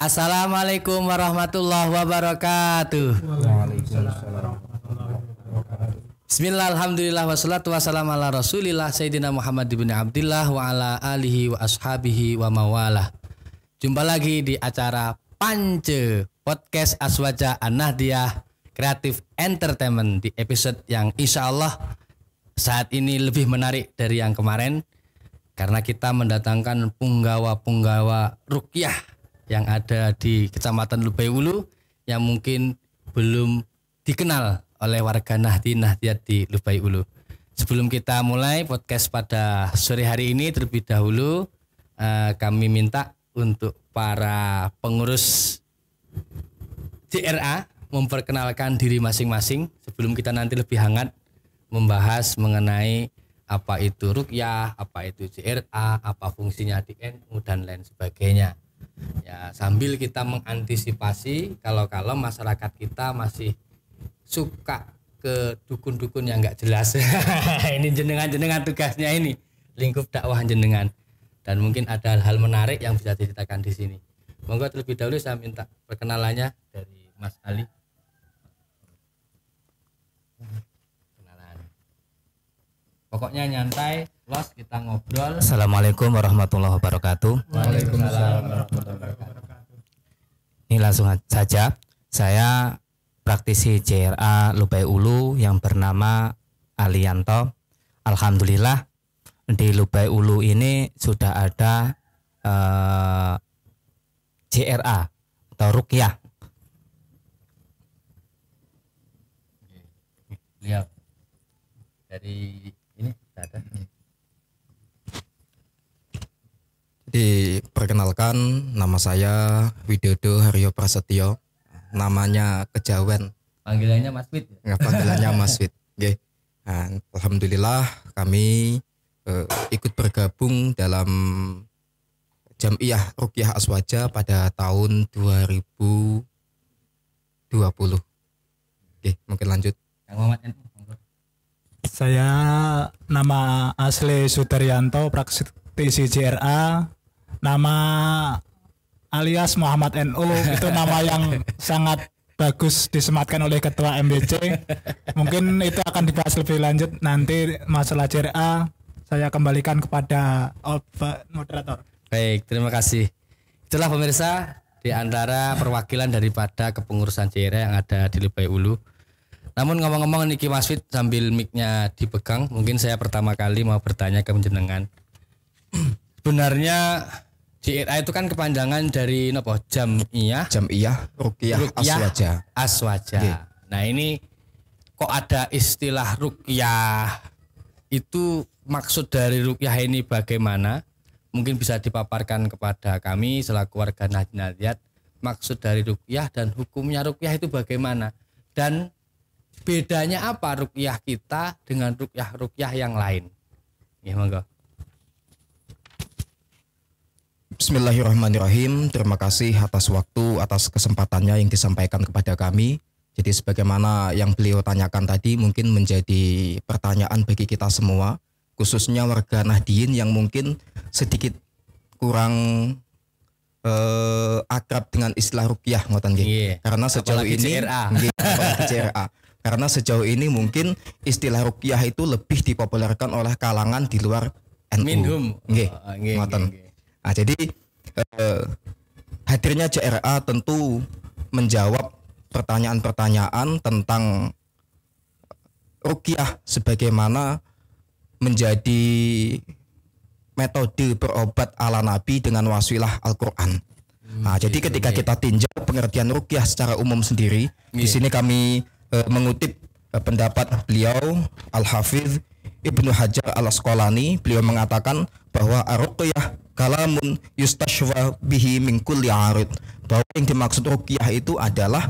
Assalamualaikum warahmatullahi wabarakatuh. Bismillah, alhamdulillah, wassalatu wassalamu ala rasulillah Sayyidina Muhammad ibn Abdillah wa ala alihi wa ashabihi wa mawalah. Jumpa lagi di acara Pance Podcast Aswaja An-Nahdiyah Creative Entertainment di episode yang insya Allah saat ini lebih menarik dari yang kemarin, karena kita mendatangkan punggawa-punggawa ruqyah yang ada di Kecamatan Lubai Ulu yang mungkin belum dikenal oleh warga Nahdiyat di Lubai Ulu. Sebelum kita mulai podcast pada sore hari ini, terlebih dahulu kami minta untuk para pengurus JRA memperkenalkan diri masing-masing sebelum kita nanti lebih hangat membahas mengenai apa itu ruqyah, apa itu JRA, apa fungsinya di NU dan lain sebagainya. Ya, sambil kita mengantisipasi kalau masyarakat kita masih suka ke dukun-dukun yang enggak jelas. Ini jenengan tugasnya, ini lingkup dakwah jenengan, dan mungkin ada hal-hal menarik yang bisa diceritakan di sini. Monggo terlebih dahulu saya minta perkenalannya dari Mas Ali. Kenalan. Pokoknya nyantai, los, kita ngobrol. Assalamualaikum warahmatullahi wabarakatuh. Waalaikumsalam warahmatullahi wabarakatuh. Ini langsung saja, saya praktisi JRA Lubai Ulu yang bernama Alianto. Alhamdulillah di Lubai Ulu ini sudah ada JRA atau ruqyah. Lihat dari ini ada. Diperkenalkan, nama saya Widodo Haryo Prasetyo. Namanya kejawen, Panggilannya Mas Wid. panggilannya Mas Wid. Nggih. Nah, alhamdulillah kami ikut bergabung dalam Jam'iyah Ruqyah Aswaja pada tahun 2020. Oke, mungkin lanjut. Kang Muhammad NU. Saya nama asli Sudaryanto, praktisi JRA. Nama alias Muhammad NU itu nama yang sangat bagus disematkan oleh Ketua MBC. Mungkin itu akan dibahas lebih lanjut nanti masalah JRA. Saya kembalikan kepada moderator. Baik, terima kasih. Itulah pemirsa di antara perwakilan daripada kepengurusan JRA yang ada di Lubai Ulu. Namun ngomong-ngomong niki Mas Wid, sambil mic-nya dipegang, mungkin saya pertama kali mau bertanya ke jenengan. Sebenarnya JRA itu kan kepanjangan dari apa? Jam'iyah Ruqyah Aswaja. Okay. Nah, ini kok ada istilah ruqyah? Itu maksud dari ruqyah ini bagaimana? Mungkin bisa dipaparkan kepada kami selaku warga Nahdiyat. Maksud dari ruqyah dan hukumnya ruqyah itu bagaimana? Dan bedanya apa ruqyah kita dengan ruqyah yang lain? Ya, monggo. Bismillahirrahmanirrahim. Terima kasih atas waktu, atas kesempatannya yang disampaikan kepada kami. Jadi sebagaimana yang beliau tanyakan tadi mungkin menjadi pertanyaan bagi kita semua, khususnya warga Nahdiyin yang mungkin sedikit kurang akrab dengan istilah ruqyah, ngoten nggih. Yeah. Karena sejauh Apalagi ini JRA. JRA. Karena sejauh ini mungkin istilah ruqyah itu lebih dipopulerkan oleh kalangan di luar NU. Minhum. Nggih. Nggih, Ngoten. nggih. Nah, jadi hadirnya JRA tentu menjawab pertanyaan-pertanyaan tentang ruqyah sebagaimana menjadi metode berobat ala Nabi dengan wasilah Al-Quran. Nah, jadi ketika kita tinjau pengertian ruqyah secara umum sendiri, di sini kami mengutip pendapat beliau Al-Hafidz Ibnu Hajar Al-Asqalani. Beliau mengatakan bahwa ar-ruqyah kalamun yustashwa bihi min kulli arid, bahwa yang dimaksud ruqyah itu adalah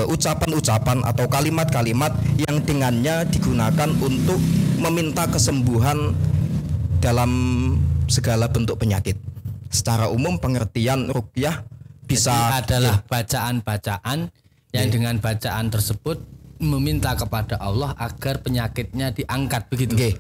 ucapan-ucapan atau kalimat-kalimat yang dengannya digunakan untuk meminta kesembuhan dalam segala bentuk penyakit. Secara umum pengertian ruqyah bisa adalah bacaan-bacaan yang dengan bacaan tersebut meminta kepada Allah agar penyakitnya diangkat, begitu. Nggih.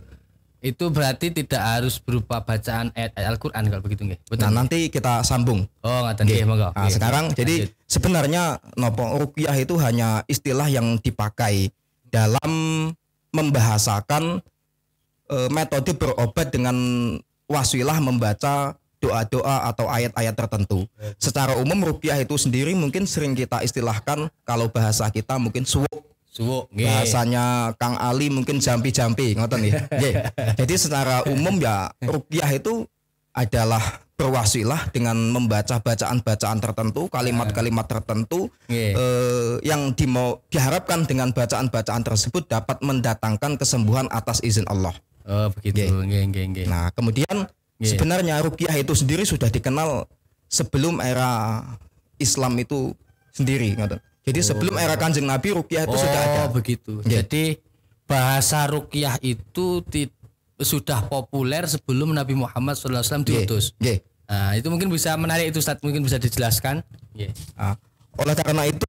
Itu berarti tidak harus berupa bacaan ayat Al-Qur'an kalau begitu nggih. Nah, nanti kita sambung. Oh, ngaten nggih, monggo. Nah, sekarang jadi sebenarnya nopo ruqyah itu hanya istilah yang dipakai dalam membahasakan metode berobat dengan wasilah membaca doa-doa atau ayat-ayat tertentu. Secara umum ruqyah itu sendiri mungkin sering kita istilahkan kalau bahasa kita mungkin suwuk. Suwuk nggih. Bahasanya Kang Ali mungkin jampi-jampi ngoten nggih. Nggih. Jadi secara umum ya ruqyah itu adalah berwasilah dengan membaca bacaan-bacaan tertentu, kalimat-kalimat tertentu yang diharapkan dengan bacaan-bacaan tersebut dapat mendatangkan kesembuhan atas izin Allah. Oh, begitu. Nggih. Nah, kemudian sebenarnya ruqyah itu sendiri sudah dikenal sebelum era Islam itu sendiri ngoten. Jadi sebelum era Kanjeng Nabi ruqyah itu sudah ada. Oh, begitu. Jadi bahasa ruqyah itu sudah populer sebelum Nabi Muhammad SAW diutus. Nah, itu mungkin bisa menarik itu Ustaz, mungkin bisa dijelaskan. Oleh karena itu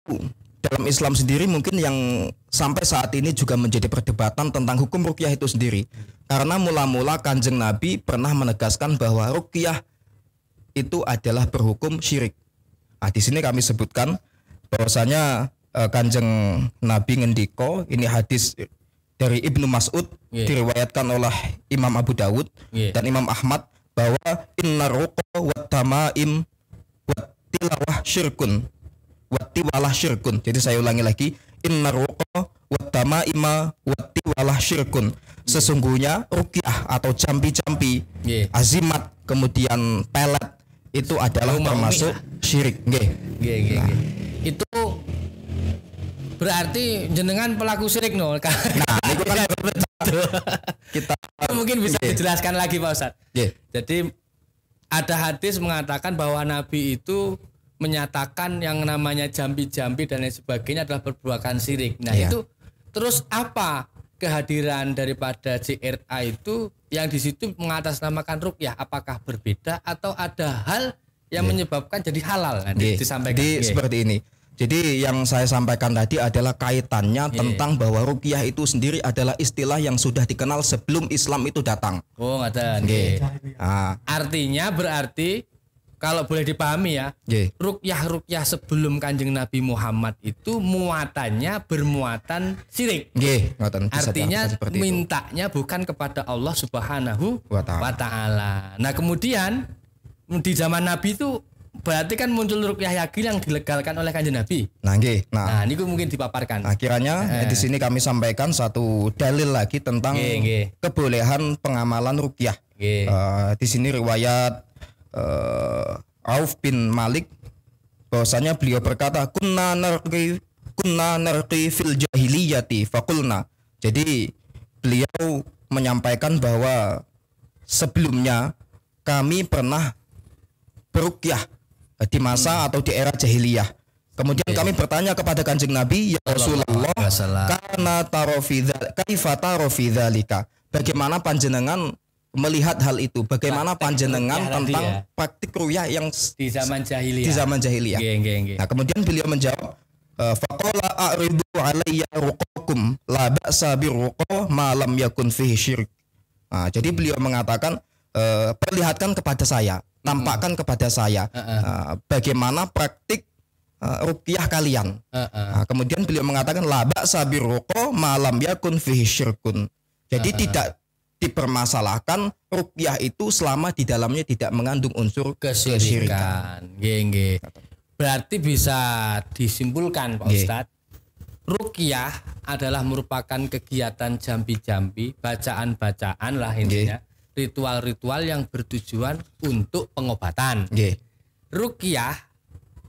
dalam Islam sendiri mungkin yang sampai saat ini juga menjadi perdebatan tentang hukum ruqyah itu sendiri. Karena mula-mula Kanjeng Nabi pernah menegaskan bahwa ruqyah itu adalah berhukum syirik. Nah, di sini kami sebutkan bahwasanya Kanjeng Nabi ngendiko, ini hadis dari Ibnu Mas'ud diriwayatkan oleh Imam Abu Dawud dan Imam Ahmad bahwa innar ruqa wat tamaim wat tilawah syirkun wat tiwalah syirkun. Jadi saya ulangi lagi, innar ruqa wat tamaima wat tiwalah syirkun. Sesungguhnya ruqyah atau jampi-jampi, azimat, kemudian pelet itu adalah termasuk syirik. Nggih. Itu berarti jenengan pelaku syirik no. Nah, itu kan kita mungkin bisa dijelaskan lagi Pak Ustadz. Jadi ada hadis mengatakan bahwa Nabi itu menyatakan yang namanya jambi-jambi dan lain sebagainya adalah perbuatan syirik. Nah, itu terus apa kehadiran daripada JRA itu yang di situ mengatasnamakan ruqyah? Apakah berbeda atau ada hal yang menyebabkan jadi halal? Disampaikan. Jadi seperti ini. Jadi yang saya sampaikan tadi adalah kaitannya tentang bahwa ruqyah itu sendiri adalah istilah yang sudah dikenal sebelum Islam itu datang. Oh, ngaten. Artinya berarti kalau boleh dipahami ya, ruqyah sebelum Kanjeng Nabi Muhammad itu muatannya bermuatan syirik. Artinya mintanya bukan kepada Allah Subhanahu wa Ta'ala. Nah, kemudian di zaman Nabi itu berarti kan muncul ruqyah lagi yang dilegalkan oleh Kanjeng Nabi. Nah, ini mungkin dipaparkan. Nah, kiranya di sini kami sampaikan satu dalil lagi tentang kebolehan pengamalan ruqyah. Di sini riwayat Auf bin Malik bahwasanya beliau berkata kunna narqi fil jahiliyati faqulna. Jadi beliau menyampaikan bahwa sebelumnya kami pernah beruqyah di masa atau di era jahiliyah. Kemudian kami bertanya kepada Kanjeng Nabi, ya Rasulullah, karena kaifa taro fi dzalika? Bagaimana panjenengan melihat hal itu? Bagaimana panjenengan tentang praktik ruqyah yang di zaman jahiliyah? Nah, kemudian beliau menjawab, faqala a'ridu alayya ruqakum la ba'sa birruqa ma lam yakun fihi syirik. Nah, jadi beliau mengatakan, perlihatkan kepada saya, tampakkan kepada saya bagaimana praktik ruqyah kalian. Nah, kemudian beliau mengatakan la ba'sa birruqa ma lam yakun fihi syirkun. Jadi tidak dipermasalahkan ruqyah itu selama di dalamnya tidak mengandung unsur kesyirikan. Berarti bisa disimpulkan Pak Ustadz, ruqyah adalah merupakan kegiatan jambi-jambi, bacaan-bacaan lah intinya, ritual-ritual yang bertujuan untuk pengobatan. Ruqyah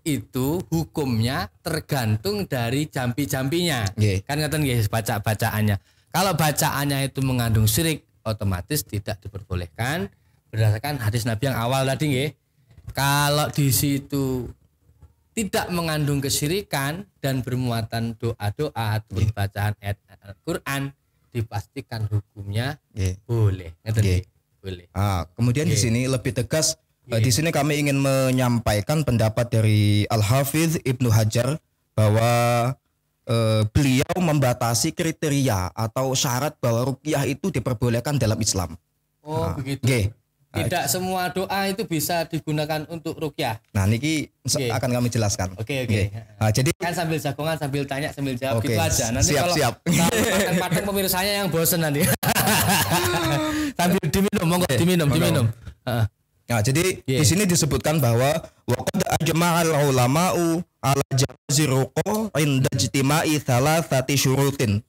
itu hukumnya tergantung dari jambi-jambinya. Kan ngeten nggih bacaannya. Kalau bacaannya itu mengandung syirik, otomatis tidak diperbolehkan berdasarkan hadis Nabi yang awal tadi nggih. Kalau di situ tidak mengandung kesyirikan dan bermuatan doa-doa atau bacaan ayat Al-Qur'an, dipastikan hukumnya boleh. Boleh. Kemudian di sini lebih tegas, di sini kami ingin menyampaikan pendapat dari Al-Hafidz Ibnu Hajar bahwa beliau membatasi kriteria atau syarat bahwa ruqyah itu diperbolehkan dalam Islam. Oh, begitu. Nggih. Tidak semua doa itu bisa digunakan untuk ruqyah. Nah, niki Oke. akan kami jelaskan. Oke. Nggih. Nah, jadi Kan sambil jagongan, sambil tanya, sambil jawab Oke, gitu aja. Nanti siap, kalau siap. padang pemirsanya yang bosen nanti. Sambil diminum, monggo diminum. Heeh. Nah, jadi Iya. di sini disebutkan bahwa waqad ajma'al ulama'u ala jawazi ruqa inda ijtima'i thalathati syurutin.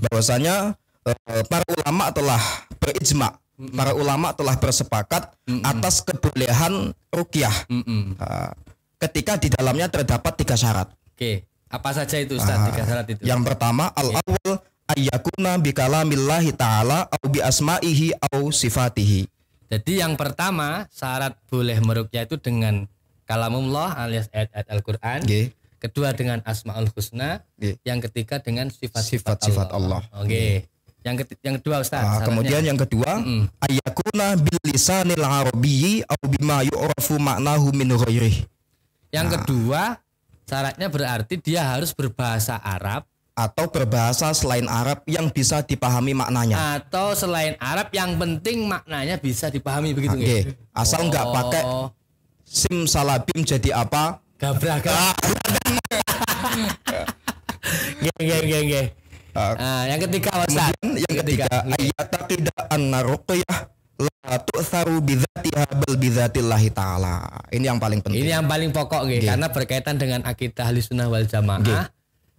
Bahwasanya para ulama telah berijma, para ulama telah bersepakat atas kebolehan ruqyah ketika di dalamnya terdapat 3 syarat. Oke. Apa saja itu Ustaz 3 syarat itu? Yang pertama al-awwal ayyakuna bi kalamillahi ta'ala au bi asma'ihi au sifatihi. Jadi yang pertama syarat boleh meruqyah itu dengan kalamullah alias ayat-ayat Al-Qur'an. Nggih. Kedua dengan asmaul husna. Nggih. Yang ketiga dengan Sifat-sifat Allah. Oke. Yang kedua Ustaz. Ah, syaratnya. kemudian yang kedua ayyakuna bil lisanil arabiyyi au bima yu'rafu ma'nahu min ghairihi. Yang kedua syaratnya berarti dia harus berbahasa Arab Atau berbahasa selain Arab yang bisa dipahami maknanya. atau selain Arab yang penting maknanya bisa dipahami begitu Oke, nggih? asal nggak pakai Oh, simsalabim jadi apa? gabrak. Nggih. Yang ketiga Ustaz. Kemudian yang ketiga ayyataqida anna ruqyah la tu'tharu bidzatiha bal bidzatillahi ta'ala. Ini yang paling penting. Ini yang paling pokok nggih, Nggih. karena berkaitan dengan akidah Ahlussunnah wal Jamaah.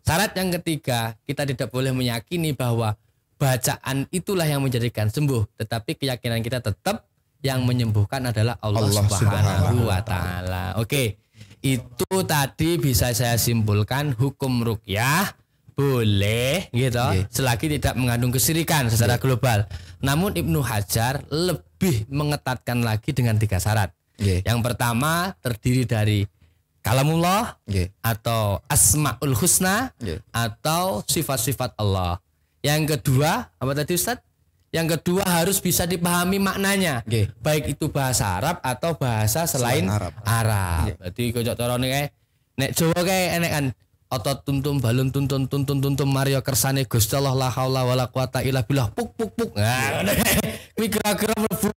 Syarat yang ketiga, kita tidak boleh meyakini bahwa bacaan itulah yang menjadikan sembuh, tetapi keyakinan kita tetap yang menyembuhkan adalah Allah Subhanahu wa taala. Oke. Itu tadi bisa saya simpulkan hukum ruqyah boleh gitu selagi tidak mengandung kesyirikan secara global. Namun Ibnu Hajar lebih mengetatkan lagi dengan 3 syarat. Nggih. Yang pertama terdiri dari kalamullah Nggih. atau asmaul husna Nggih. atau sifat-sifat Allah. Yang kedua apa tadi Ustaz? Yang kedua harus bisa dipahami maknanya. Nggih. Baik itu bahasa Arab atau bahasa selain Selain Arab. Arab. Berarti kocok carane kae nek Jawa kae enek kan otot tuntum balun tuntun Mario kersane Gusti Allah la haula wala quwata illa billah puk. Nah, kuwi kira-kira mlebu.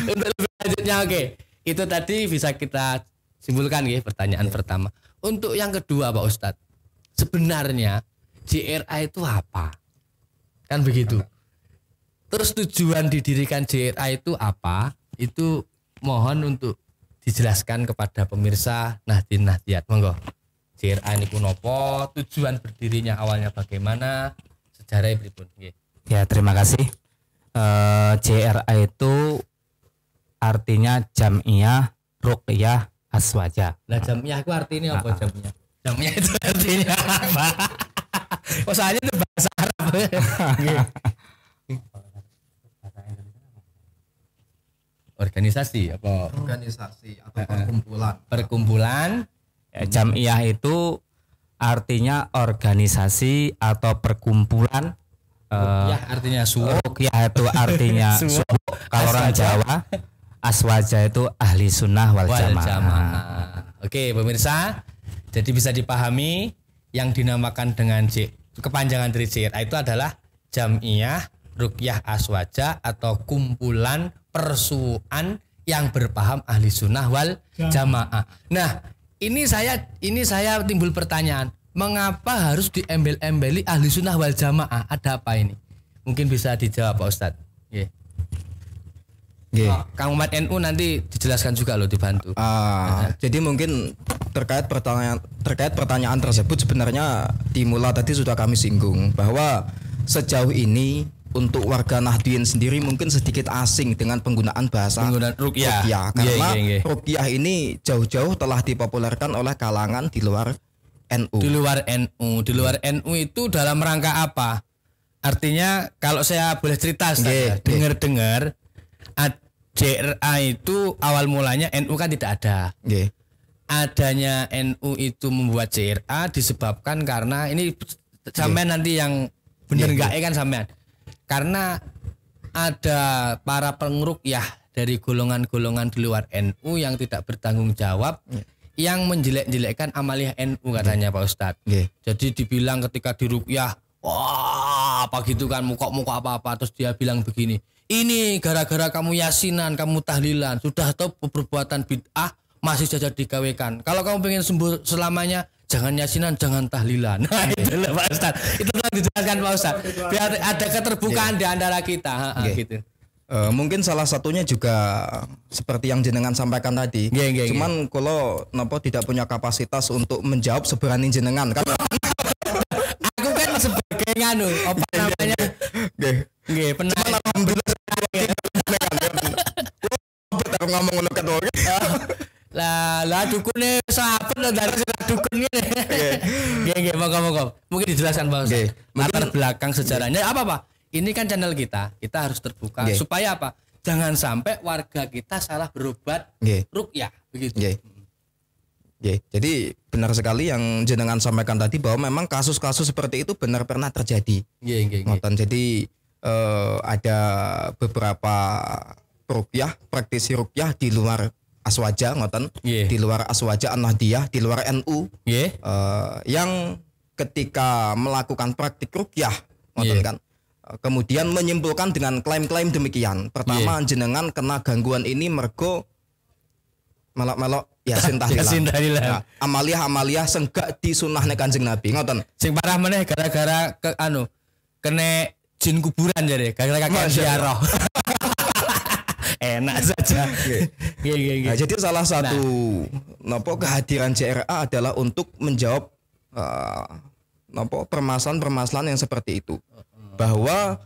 Untuk lebih lanjutnya oke. Itu tadi bisa kita simpulkan ya pertanyaan pertama. Untuk yang kedua Pak Ustadz, sebenarnya JRA itu apa? Kan begitu. Terus tujuan didirikan JRA itu apa? Itu mohon untuk dijelaskan kepada pemirsa Nahdien Nahdiyat. Monggo. JRA ini kunopo, tujuan berdirinya awalnya bagaimana, sejarahnya pripun nggih. Ya, terima kasih. JRA itu artinya Jam'iyah Ruqyah Aswaja. Lah jamiah itu artinya apa jamiah? Jamiah itu artinya apa? Oh soalnya itu bahasa Arab. Organisasi apa? Organisasi atau perkumpulan. Perkumpulan. Ya, Jam'iyah itu artinya organisasi atau perkumpulan. Ya artinya suara. Ruqyah itu artinya subuh. Kalau orang Jawa, Aswaja itu ahli sunnah wal jamaah. Oke pemirsa, jadi bisa dipahami yang dinamakan dengan kepanjangan dari JRA itu adalah Jam'iyah Ruqyah Aswaja atau kumpulan persuan yang berpaham ahli sunnah wal jamaah. Nah ini saya timbul pertanyaan, mengapa harus diembel-embeli ahli sunnah wal jamaah? Ada apa ini? Mungkin bisa dijawab Pak Ustadz. Yeah. Kang Umat NU nanti dijelaskan juga loh, dibantu. Jadi mungkin terkait pertanyaan tersebut sebenarnya dimula tadi sudah kami singgung bahwa sejauh ini untuk warga Nahdien sendiri mungkin sedikit asing dengan penggunaan bahasa ruqyah. Karena ruqyah ini jauh-jauh telah dipopulerkan oleh kalangan di luar NU. Di luar NU itu dalam rangka apa? Artinya kalau saya boleh cerita, dengar-dengar JRA itu awal mulanya NU kan tidak ada. Adanya NU itu membuat JRA disebabkan karena ini sampean nanti yang bener enggak kan sampean. Karena ada para pengruqyah dari golongan-golongan di luar NU yang tidak bertanggung jawab, yang menjelek-jelekkan Amaliyah NU katanya Pak Ustadz. Jadi dibilang ketika diruqyah, wah apa gitu kan, muka-muka apa-apa, terus dia bilang begini, ini gara-gara kamu yasinan, kamu tahlilan, sudah tahu perbuatan bid'ah masih saja digawekan. Kalau kamu pengen sembuh selamanya, jangan yasinan, jangan tahlilan. Nah itu loh Pak Ustadz, itu telah dijelaskan Pak Ustadz, biar ada keterbukaan di antara kita. Gitu. Mungkin salah satunya juga seperti yang jenengan sampaikan tadi. Cuman kalau nopo tidak punya kapasitas untuk menjawab seberani jenengan kan. Aku kan sebagai nganu apa namanya? Nggih, pernah alhamdulillah ngomong ngono kan. Lah dukune sahabat lah dari dukun ngene. Nggih, monggo. Mungkin dijelaskan Pak Ustaz. Latar belakang sejarahnya apa Pak? Ini kan channel kita harus terbuka supaya apa? Jangan sampai warga kita salah berobat ruqyah begitu. Jadi benar sekali yang jenengan sampaikan tadi bahwa memang kasus-kasus seperti itu benar pernah terjadi. Jadi ada beberapa ruqyah, praktisi ruqyah di luar Aswaja di luar Aswaja An-Nahdiyah, di luar NU yang ketika melakukan praktik ruqyah kan kemudian menyimpulkan dengan klaim-klaim demikian. Pertama, jenengan kena gangguan ini mergo melok-melok yasin tahlilan. Nah, amaliyah senggak disunahne Kanjeng Nabi, ngoten. Sing parah meneh gara-gara kena jin kuburan jare, gara-gara kakek ziarah. Enak saja. Nah, jadi salah satu kehadiran JRA adalah untuk menjawab permasalahan-permasalahan yang seperti itu. Bahwa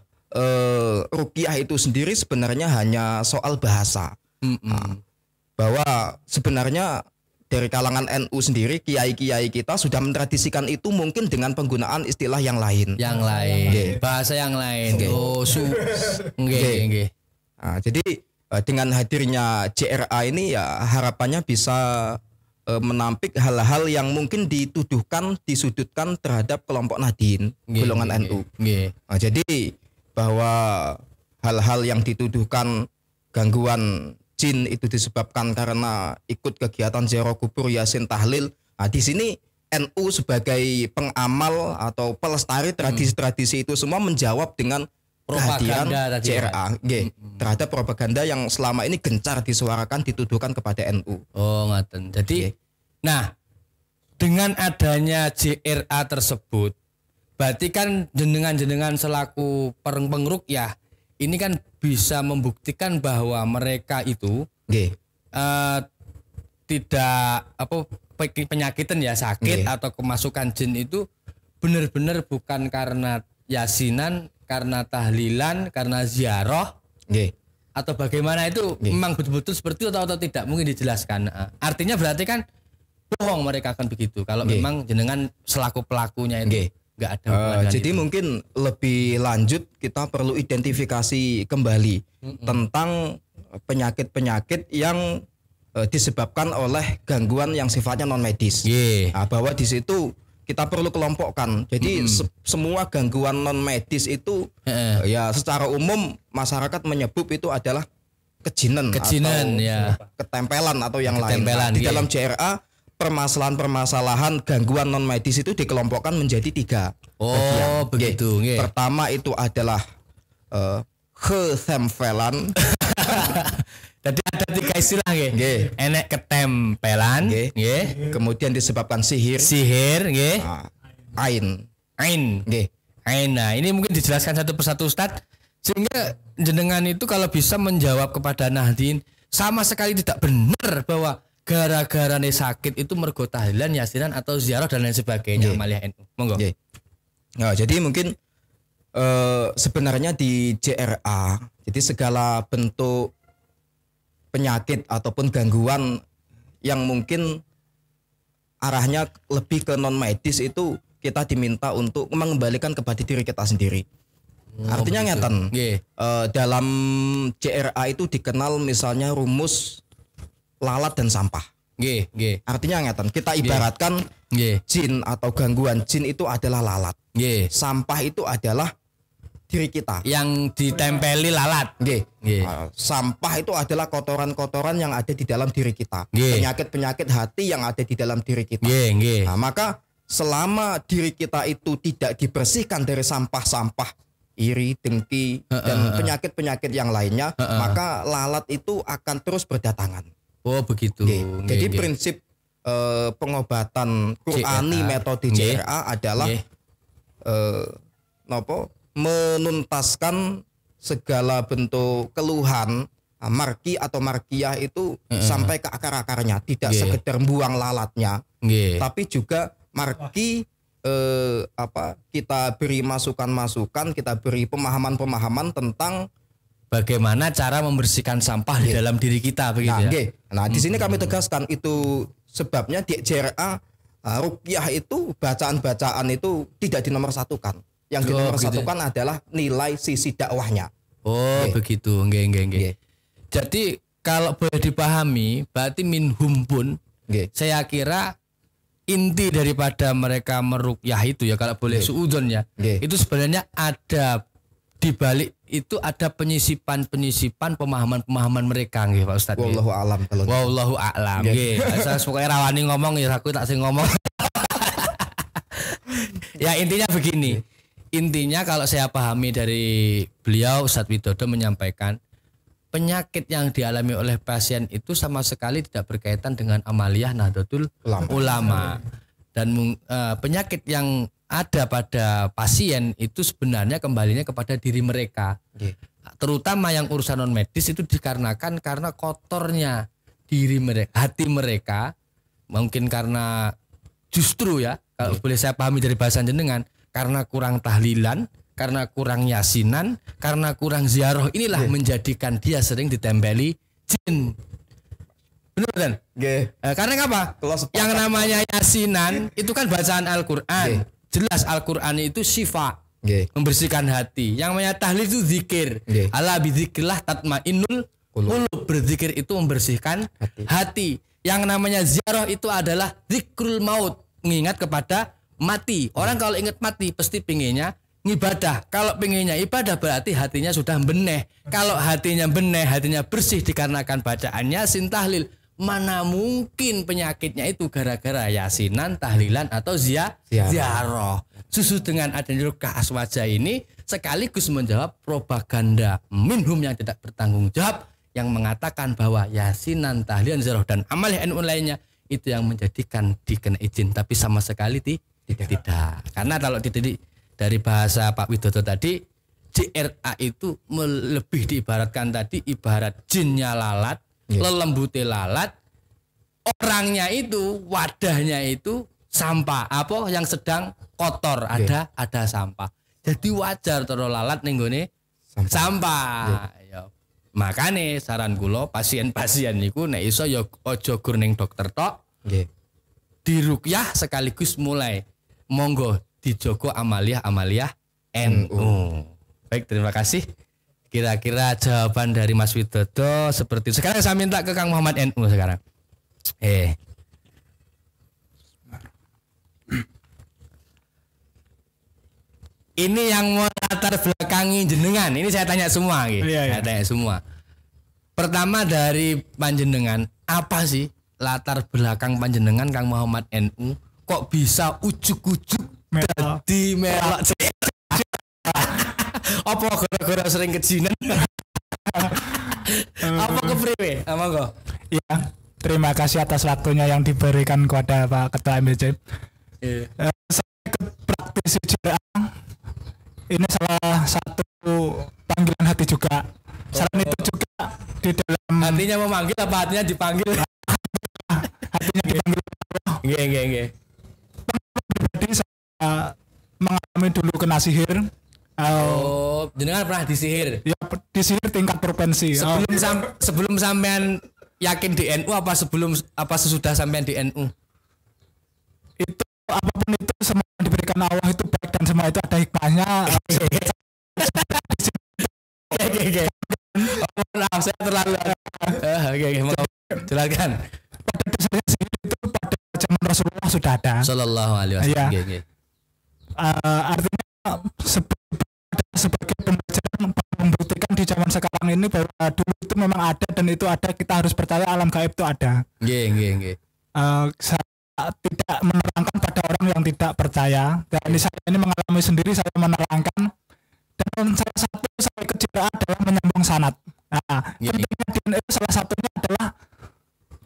ruqyah itu sendiri sebenarnya hanya soal bahasa. Bahwa sebenarnya dari kalangan NU sendiri, kiai-kiai kita sudah mentradisikan itu mungkin dengan penggunaan istilah yang lain. Bahasa yang lain. Jadi dengan hadirnya JRA ini ya harapannya bisa menampik hal-hal yang mungkin disudutkan terhadap kelompok Nahdien golongan NU. Nah, jadi bahwa hal-hal yang dituduhkan gangguan jin itu disebabkan karena ikut kegiatan ziarah kubur, yasin, tahlil. Nah, di sini NU sebagai pengamal atau pelestari tradisi-tradisi itu semua menjawab dengan kehadiran JRA terhadap propaganda yang selama ini gencar disuarakan, dituduhkan kepada NU. Oh ngaten. Jadi nah dengan adanya JRA tersebut berarti kan jenengan selaku pengruqyah ini kan bisa membuktikan bahwa mereka itu tidak penyakitan ya, sakit atau kemasukan jin itu benar-benar bukan karena yasinan, karena tahlilan, karena ziarah, atau bagaimana itu memang betul-betul seperti itu atau tidak, mungkin dijelaskan. Artinya berarti kan bohong mereka akan begitu kalau memang jenengan selaku pelakunya itu nggak ada hubungan. Jadi itu mungkin lebih lanjut kita perlu identifikasi kembali tentang penyakit-penyakit yang disebabkan oleh gangguan yang sifatnya non medis. Nah, bahwa di situ kita perlu kelompokkan. Jadi semua gangguan non medis itu ya secara umum masyarakat menyebut itu adalah kejinan atau ketempelan atau yang lain. Nah, di dalam JRA permasalahan-permasalahan gangguan non medis itu dikelompokkan menjadi 3 bagian. Begitu. Pertama itu adalah ketempelan. Jadi ada 3 istilah enek ketempelan, kemudian disebabkan sihir, ain. Nah, ini mungkin dijelaskan satu persatu Ustadz sehingga jenengan itu kalau bisa menjawab kepada Nahdien sama sekali tidak benar bahwa gara-gara sakit itu mergo tahlilan, yasinan atau ziarah dan lain sebagainya. Amaliyah NU. Monggo. Nah, jadi mungkin sebenarnya di JRA jadi segala bentuk penyakit ataupun gangguan yang mungkin arahnya lebih ke non medis itu kita diminta untuk mengembalikan kepada diri kita sendiri. Artinya ngeten. Dalam JRA itu dikenal misalnya rumus lalat dan sampah. Artinya ngeten. Kita ibaratkan jin atau gangguan jin itu adalah lalat. Sampah itu adalah diri kita. Yang ditempeli lalat. Nggih. Nggih. Sampah itu adalah kotoran-kotoran yang ada di dalam diri kita. Nggih. Penyakit-penyakit hati yang ada di dalam diri kita. Nggih, nggih. Nah, maka selama diri kita itu tidak dibersihkan dari sampah-sampah iri, dengki, dan penyakit-penyakit yang lainnya, maka lalat itu akan terus berdatangan. Oh begitu. Nggih. Jadi prinsip pengobatan Qur'ani metode JRA adalah menuntaskan segala bentuk keluhan marki atau markiyah itu sampai ke akar-akarnya, tidak sekedar buang lalatnya, tapi juga marki kita beri masukan-masukan, kita beri pemahaman-pemahaman tentang bagaimana cara membersihkan sampah di dalam diri kita begitu ya. Nah, di sini kami tegaskan itu sebabnya di JRA ruqyah itu bacaan-bacaan itu tidak dinomorsatukan. Yang dinomorsatukan adalah nilai sisi dakwahnya. Oh, begitu. Nggih. Jadi kalau boleh dipahami, berarti minhum pun saya kira inti daripada mereka meruqyah itu ya, kalau boleh suudzon ya, itu sebenarnya ada di balik itu ada penyisipan pemahaman mereka nggih Pak Ustadz. Wallahu a'lam. Wallahu a'lam nggih. Saya pokoke rawani ngomong ya aku tak sing ngomong. Ya intinya begini. Intinya kalau saya pahami dari beliau Ustadz Widodo menyampaikan penyakit yang dialami oleh pasien itu sama sekali tidak berkaitan dengan amaliyah Nahdlatul Ulama. Dan penyakit yang ada pada pasien itu sebenarnya kembalinya kepada diri mereka. Terutama yang urusan non medis itu dikarenakan karena kotornya diri mereka, hati mereka, mungkin karena justru ya, kalau boleh saya pahami dari bahasa jenengan, karena kurang tahlilan, karena kurang yasinan, karena kurang ziarah, inilah menjadikan dia sering ditempeli jin. Benar kan? Karena apa? Yang namanya yasinan itu kan bacaan Al-Qur'an. Jelas Al-Qur'an itu syifa, membersihkan hati. Yang namanya tahlil itu zikir. Ala bidzikrillah tatmainnul qulub. Berzikir itu membersihkan hati. Yang namanya ziarah itu adalah zikrul maut, mengingat kepada mati. Orang kalau ingat mati pasti pinginnya ngibadah. Kalau pinginnya ibadah berarti hatinya sudah beneh. Kalau hatinya beneh, hatinya bersih dikarenakan bacaan yasin tahlil, mana mungkin penyakitnya itu gara-gara yasinan, tahlilan atau ziarah. Susu dengan adanya ruqyah aswaja ini sekaligus menjawab propaganda minhum yang tidak bertanggung jawab yang mengatakan bahwa yasinan, tahlilan, ziarah dan amal NU lainnya itu yang menjadikan dikena izin, tapi sama sekali tidak. Karena kalau dari bahasa Pak Widodo tadi, JRA itu lebih diibaratkan tadi ibarat jinnya lalat, lelembute lalat, orangnya itu, wadahnya itu sampah, apa yang sedang kotor, ada sampah. Jadi wajar terus lalat ning gone sampah. Ya. Makane saran kula pasien-pasien niku nek iso ya aja gur ning dokter tok. Diruqyah sekaligus mulai. Monggo dijogo amaliyah NU. Baik, terima kasih. Kira-kira jawaban dari Mas Widodo seperti itu. Sekarang saya minta ke Kang Muhammad NU sekarang. Ini yang mau latar belakangi jenengan. Ini saya tanya semua, Saya tanya semua. Pertama dari panjenengan, apa sih latar belakang panjenengan Kang Muhammad NU? Kok bisa ujuk-ujuk dadi melok? Apa gara-gara sering kejinan? Apa kepriwe? Monggo. Ya, terima kasih atas waktunya yang diberikan kepada Pak Ketua MBC. Saya ke praktisi JRA. Ini salah satu panggilan hati juga. Selain itu juga di dalam hatinya memanggil apa hatinya dipanggil? Hatinya dipanggil. Nggih. Pribadi saya mengalami dulu kena sihir. Jenengan pernah disihir? Ya, disihir tingkat provinsi. Sebelum sampean yakin di NU apa sesudah sampean di NU? Itu apapun itu semua yang diberikan Allah itu baik dan semua itu ada hikmahnya. Maaf saya terlalu. Silakan. Pada dasarnya sihir itu pada zaman Rasulullah sudah ada. Sallallahu alaihi wasallam. Artinya sebelum sebagai pembelajaran membuktikan di zaman sekarang ini bahwa dulu itu memang ada dan itu ada, kita harus percaya alam gaib itu ada. Nggih. Saya tidak menerangkan pada orang yang tidak percaya, dan saya ini mengalami sendiri, saya menerangkan. Dan salah satu saya ikut JRA adalah menyambung sanad. Nah, pentingnya di NU salah satunya adalah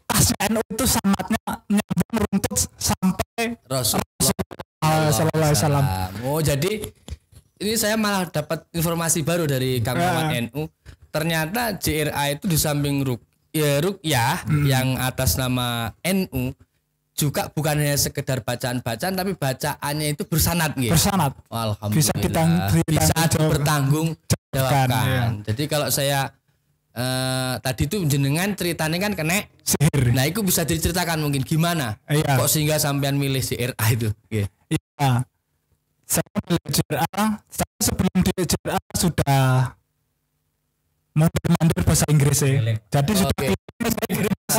khasnya NU itu sanadnya nyambung runtut sampai Rasulullah sallallahu alaihi wasallam. Oh, jadi ini saya malah dapat informasi baru dari Kang Muhammad NU. Ternyata JRA itu di samping ruqyah yang atas nama NU juga bukan hanya sekedar bacaan-bacaan, tapi bacaannya itu bersanad nggih. Bersanad. Alhamdulillah. Bisa bertanggung jawabkan. Iya. Jadi kalau saya tadi itu jenengan ceritanya kan kena sihir. Nah, itu bisa diceritakan mungkin gimana? Iya. Kok sehingga sampean milih JRA itu? Nggih. Iya. Saya milih JRA, saya sebelum di JRA sudah mandir bahasa Inggris ya. Jadi sudah bahasa Inggris.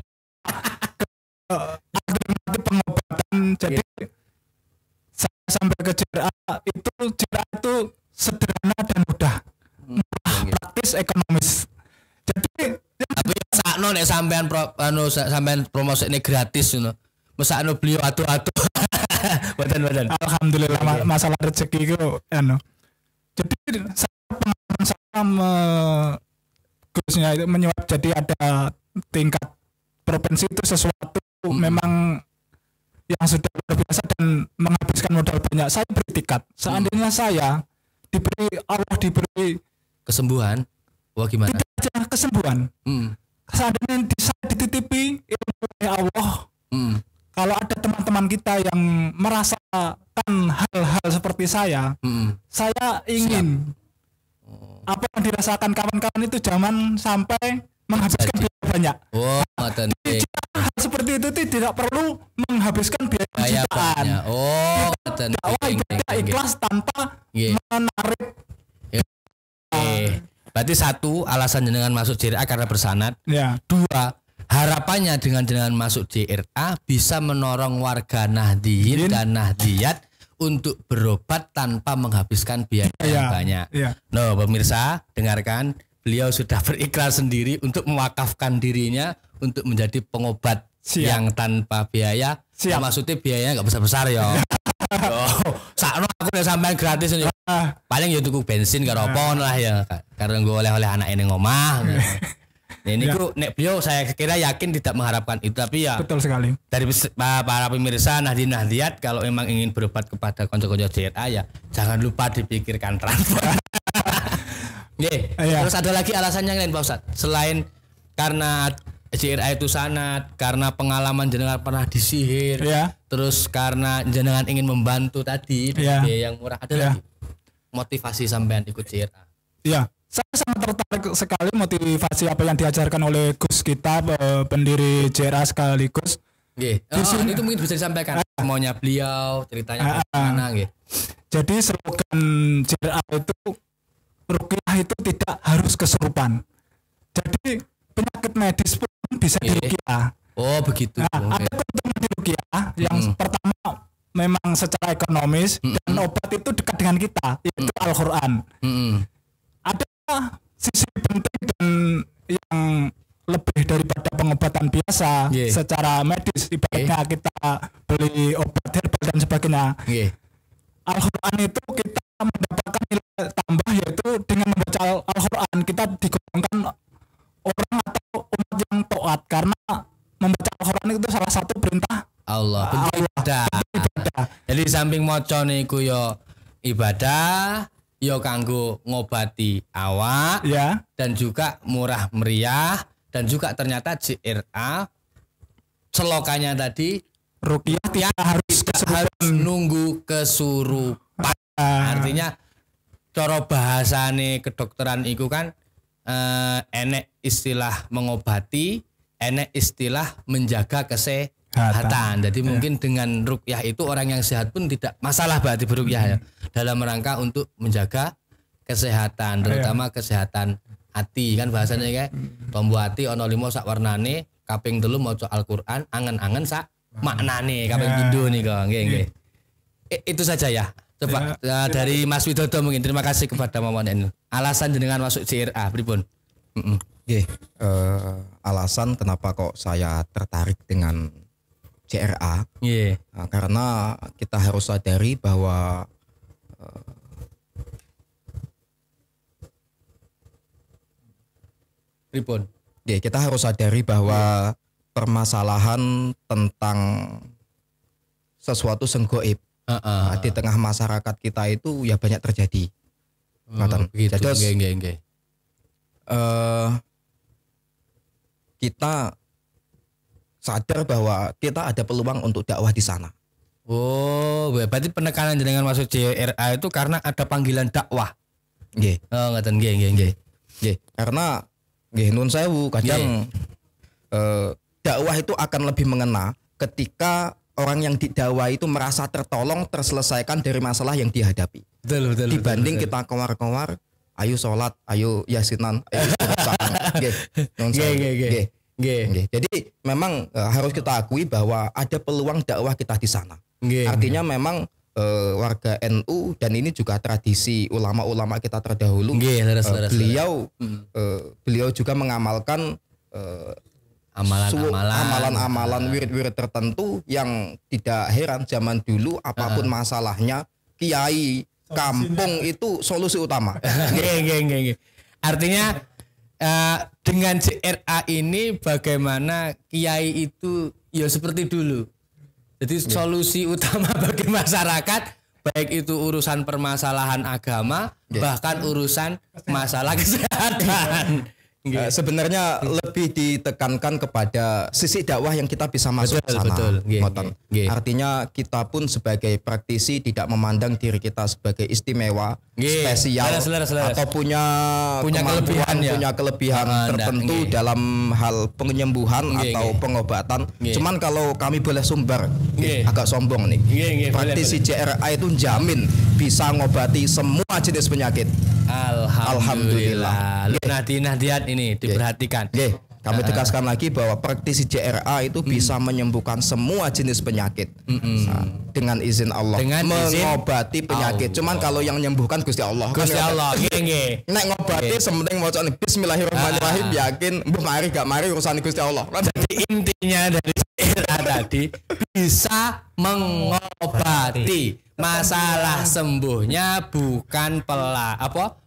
Alternatif pengobatan. Jadi saya sampai ke JRA itu sederhana dan mudah, praktis, ekonomis. Jadi tapi sakno nek sampean sampean promosi ini gratis ngono. Mesakno beliau atu-atu. Badan. Alhamdulillah masalah rezeki itu Jadi saya Gusnya itu menyuap, jadi ada tingkat provinsi itu sesuatu memang yang sudah luar biasa dan menghabiskan modal banyak. Saya beri tiket. Seandainya saya Allah diberi kesembuhan, wah gimana? Tidak aja kesembuhan. Seandainya saya dititipi ilmu oleh Allah. Kalau ada teman-teman kita yang merasakan hal-hal seperti saya ingin apa yang dirasakan kawan-kawan itu jangan sampai menghabiskan biaya banyak. Oh, hal seperti itu tidak perlu menghabiskan biaya jutaan. Oh, ibadah ikhlas tanpa menarik. Berarti satu, alasan jenengan masuk JRA karena bersanad. Ya. Dua, harapannya dengan masuk JRA bisa menorong warga Nahdliyin dan Nahdliyat untuk berobat tanpa menghabiskan biaya yang banyak. No, pemirsa, dengarkan, beliau sudah berikhrar sendiri untuk mewakafkan dirinya untuk menjadi pengobat yang tanpa biaya. Maksudnya biayanya nggak besar-besar ya. Sakno aku udah sampean gratis nih. Paling ya tuku bensin karo apa lah ya. Karena gue oleh-oleh anak ini ngomah. Nah, ini nek beliau saya kira yakin tidak mengharapkan itu, tapi ya betul sekali. Dari para pemirsa Nahdliyin kalau memang ingin berobat kepada konco-konco JRA ya jangan lupa dipikirkan transport. Terus ada lagi alasannya lain Pak Ustadz, selain karena JRA itu sanad, karena pengalaman jenengan pernah disihir, terus karena jenengan ingin membantu tadi biaya yang murah, ada lagi motivasi sampean ikut JRA? Iya. Saya sangat tertarik sekali motivasi apa yang diajarkan oleh Gus kita, pendiri JRA sekaligus. Itu mungkin bisa disampaikan maunya beliau, ceritanya bagaimana gitu. Jadi slogan JRA itu ruqyah itu tidak harus kesurupan. Jadi penyakit medis pun bisa diruqyah. Oh begitu. Ada keuntungan di ruqyah. Yang pertama memang secara ekonomis dan obat itu dekat dengan kita, yaitu Al-Quran. Ada sisi penting dan yang lebih daripada pengobatan biasa secara medis, ibaratnya kita beli obat herbal dan sebagainya. Al-Quran itu kita mendapatkan nilai tambah, yaitu dengan membaca Al-Quran kita digolongkan orang atau umat yang taat, karena membaca Al-Quran itu salah satu perintah Allah. Jadi samping maca niku yo ibadah, yo kanggo ngobati awak, dan juga murah meriah, dan juga ternyata JRA selokannya tadi ruqyah tidak harus nunggu kesurupan. Artinya cara bahasane kedokteran iku kan enek istilah mengobati, enek istilah menjaga kesehatan. Jadi mungkin dengan ruqyah itu orang yang sehat pun tidak masalah berarti beruqyah ya, dalam rangka untuk menjaga kesehatan, terutama kesehatan hati kan bahasanya kayak tombo hati ono 5 sak warnane, kaping 3 maca Al-Qur'an, angen-angen sak maknane, kaping 7 nih kok nggih. Itu saja ya. Coba dari Mas Widodo mungkin. Terima kasih kepada Muhammad NU. Alasan jenengan masuk JRA pripun? Nggih, alasan kenapa kok saya tertarik dengan JRA? Nggih. Karena kita harus sadari bahwa Pripun? kita harus sadari bahwa permasalahan tentang sesuatu sing gaib di tengah masyarakat kita itu ya banyak terjadi. Gitu. Dados, Nggih. kita sadar bahwa kita ada peluang untuk dakwah di sana. Oh, berarti penekanan jenengan masuk JRA itu karena ada panggilan dakwah. Nggih. Oh, ngaten nggih. Karena nggih nun sewu kadang dakwah itu akan lebih mengena ketika orang yang didakwah itu merasa tertolong, terselesaikan dari masalah yang dihadapi. Betul. Dibanding kita kowar-kowar, ayo sholat, ayo yasinan, ayo salam. Nggih. Jadi memang harus kita akui bahwa ada peluang dakwah kita di sana. Artinya memang warga NU dan ini juga tradisi ulama-ulama kita terdahulu. Beliau juga mengamalkan amalan-amalan wirid-wirid tertentu yang tidak heran zaman dulu apapun masalahnya kiai kampung itu solusi utama. Nggih. Artinya dengan JRA ini bagaimana kiai itu ya seperti dulu. Jadi solusi utama bagi masyarakat baik itu urusan permasalahan agama bahkan urusan masalah kesehatan. Sebenarnya lebih ditekankan kepada sisi dakwah yang kita bisa masuk ke sana. Artinya kita pun sebagai praktisi tidak memandang diri kita sebagai istimewa, spesial atau punya kelebihan tertentu dalam hal penyembuhan atau pengobatan. Cuman kalau kami boleh sumber, agak sombong nih. Praktisi JRA itu jamin bisa ngobati semua jenis penyakit. Alhamdulillah. Nahdiat ini diperhatikan. Kami tegaskan lagi bahwa praktisi JRA itu bisa menyembuhkan semua jenis penyakit dengan izin Allah. Mengobati penyakit. Cuman kalau yang menyembuhkan Gusti Allah. Nek ngobati sementing maca Bismillahirrahmanirrahim yakin mbuh mari gak mari urusan Gusti Allah. Jadi intinya dari JRA tadi bisa mengobati. Masalah sembuhnya bukan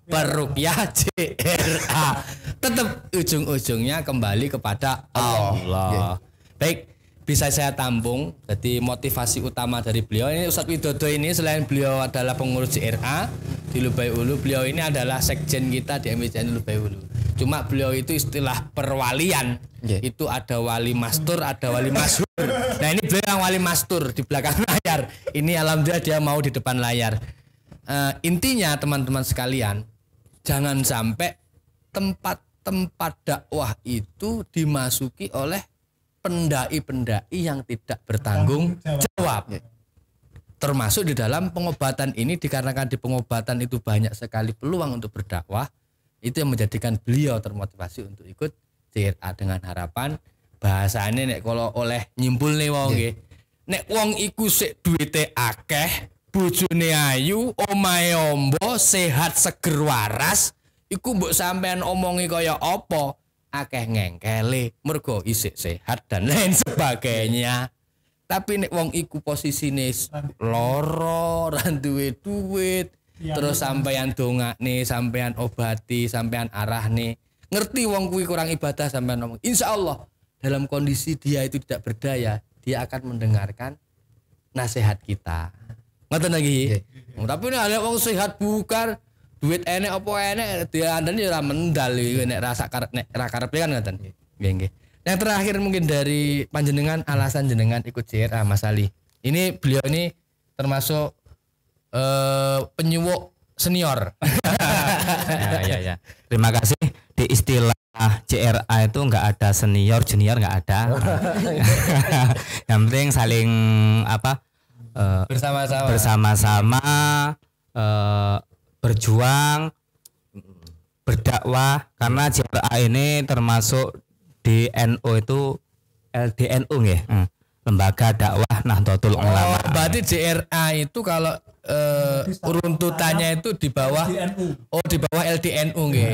peruqyah JRA. Tetap ujung-ujungnya kembali kepada Allah. Baik, bisa saya tampung. Jadi motivasi utama dari beliau ini Ustadz Widodo ini selain beliau adalah pengurus JRA di Lubai Ulu, beliau ini adalah sekjen kita di MWCN Lubai Ulu. Cuma beliau itu istilah perwalian. Itu ada wali mastur, ada wali masyhur. Nah ini beliau yang wali mastur di belakang layar. Ini alhamdulillah dia mau di depan layar. Intinya teman-teman sekalian, jangan sampai tempat-tempat dakwah itu dimasuki oleh pendai-pendai yang tidak bertanggung jawab. Termasuk di dalam pengobatan ini, dikarenakan di pengobatan itu banyak sekali peluang untuk berdakwah. Itu yang menjadikan beliau termotivasi untuk ikut JRA dengan harapan bahasane nek kalau oleh nyimpul nih wong nggih. Nek wong iku sik duwite akeh, bojone ayu, omahe ombo, sehat seger waras, iku mbok sampean omongi kaya apa? Akeh ngengkele, mergo isik sehat dan lain sebagainya. Tapi nek wong iku posisine loro, ra duwe duit, terus sampean dongakne, sampean obati, sampean arahne, ngerti wong kuwi kurang ibadah sampean ngomong. Insyaallah dalam kondisi dia itu tidak berdaya, dia akan mendengarkan nasihat kita. Ngoten lagi. Tapi nek ada wong sehat bukar, duit enek apa enek, dia andane ora mendal iki nek rasa nek ra karepe kan ngoten. Nggih. Yang terakhir mungkin dari panjenengan alasan jenengan ikut JRA Mas Ali. Ini beliau ini termasuk penyuwuk senior. Ya. Terima kasih. Di istilah JRA itu nggak ada senior, junior nggak ada. Yang penting saling bersama-sama berjuang, berdakwah, karena JRA ini termasuk di NU itu LDNU ya, Lembaga Dakwah Nahdlatul Ulama. Berarti JRA itu kalau runtutannya itu di bawah di bawah LDNU nggih.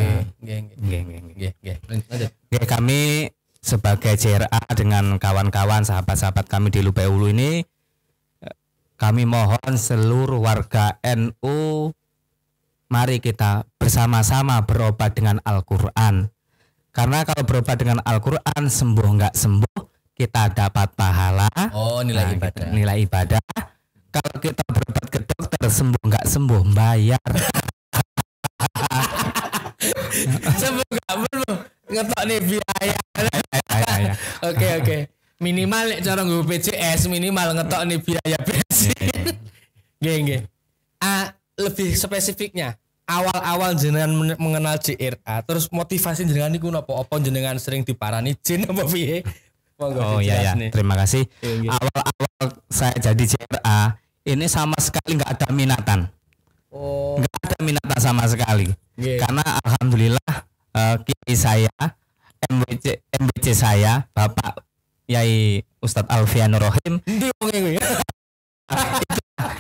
Nggih. Lanjut. Oke, kami sebagai JRA dengan kawan-kawan sahabat-sahabat kami di Lubai Ulu ini, kami mohon seluruh warga NU, mari kita bersama-sama berobat dengan Al-Quran. Karena kalau berobat dengan Al-Quran, sembuh nggak sembuh, kita dapat pahala. Nilai ibadah. Nilai ibadah. Kalau kita berobat ke dokter, sembuh nggak sembuh, bayar. Sembuh nggak perlu ngetok nih biaya. Oke. Minimal nek cara nggo BPJS minimal ngetok nih biaya bensin. Nggih. Lebih spesifiknya, awal-awal jenengan mengenal JRA, terus motivasi jenengan niku napa? Apa jenengan sering diparani jin apa piye? Oh iya, terima kasih. Awal-awal saya jadi JRA ini sama sekali nggak ada minatan, nggak ada minatan sama sekali. Karena alhamdulillah kiai saya, MBC saya, Bapak Yai Ustadz Alfianur Rohim,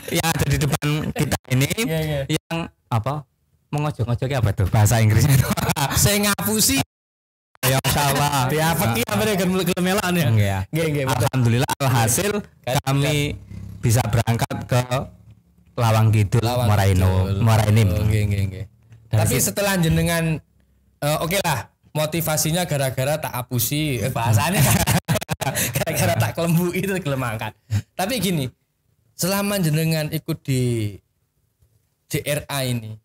yang ada di depan kita ini, yang apa? Mengojok-ngojoknya apa tuh bahasa Inggrisnya itu? Saya ngapusi. Ya Allah. Ya fakir apa kan kelemelan ya. Alhamdulillah alhasil kami bisa berangkat ke Lawang Kidul Morainim. Tapi setelah jenengan oke lah, motivasinya gara-gara tak apusi bahasanya gara-gara tak kelembu itu kelemangkan. Tapi gini, selama jenengan ikut di JRA ini,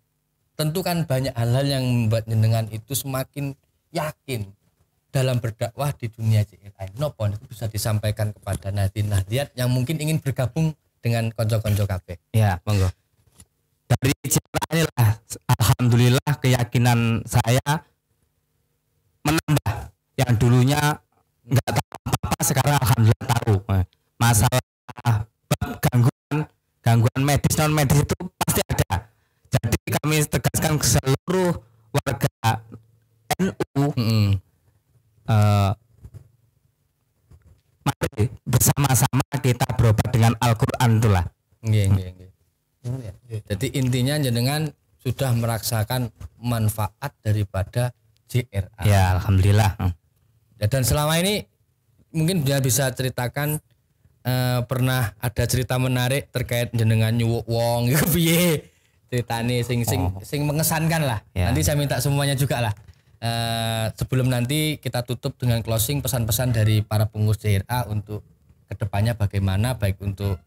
tentu kan banyak hal-hal yang membuat jenengan itu semakin yakin dalam berdakwah di dunia JRA. Nopo itu bisa disampaikan kepada Nahdien yang mungkin ingin bergabung dengan konco-konco kabeh. Ya, monggo. Dari JRA inilah alhamdulillah keyakinan saya menambah. Yang dulunya nggak tahu apa-apa, sekarang alhamdulillah tahu. Masalah gangguan medis non medis itu pasti ada. Jadi kami tegaskan ke seluruh warga NU, mari bersama-sama kita berobat dengan Al-Quran itulah. Jadi intinya jenengan sudah merasakan manfaat daripada JRA. Ya alhamdulillah. Dan selama ini mungkin dia bisa ceritakan pernah ada cerita menarik terkait jenengan nyuwuk wong gitu piye ceritane sing mengesankan lah. Ya. Nanti saya minta semuanya juga lah. Sebelum nanti kita tutup dengan closing pesan-pesan dari para pengurus JRA untuk kedepannya bagaimana, baik untuk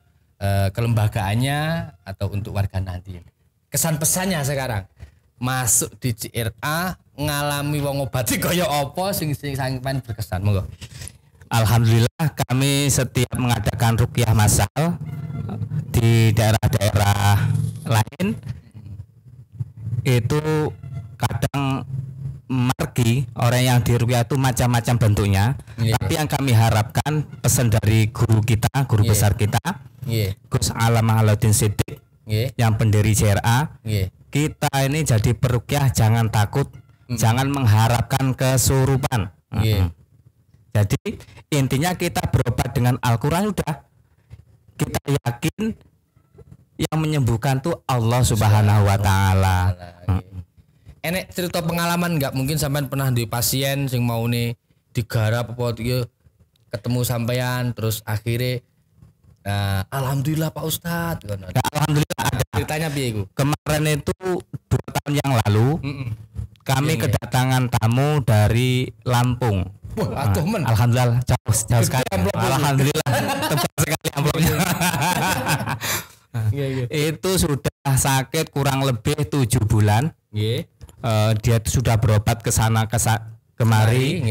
kelembagaannya atau untuk warga nanti. Kesan pesannya sekarang masuk di JRA ngalami wong obati kaya apa sing sampean berkesan, monggo. Alhamdulillah kami setiap mengadakan ruqyah massal di daerah-daerah lain itu kadang margi orang yang diruqyah itu macam-macam bentuknya. Tapi yang kami harapkan pesan dari guru kita, guru besar kita, Gus Alama Alauddin Siddiq, yang pendiri JRA, kita ini jadi peruqyah jangan takut, jangan mengharapkan kesurupan. Jadi intinya kita berobat dengan Al-Quran udah, kita yakin yang menyembuhkan tuh Allah Subhanahu wa Ta'ala. Enek cerita pengalaman nggak, mungkin sampean pernah di pasien sing mau nih digarap apa gitu, ketemu sampean terus akhirnya alhamdulillah Pak Ustadz. Alhamdulillah ada. Ceritanya piye iku? Kemarin itu 2 tahun yang lalu kami kedatangan tamu dari Lampung. Wah, alhamdulillah jauh sekali. Alhamdulillah tebal sekali amplopnya. Itu sudah sakit kurang lebih 7 bulan. Dia sudah berobat ke sana kemari.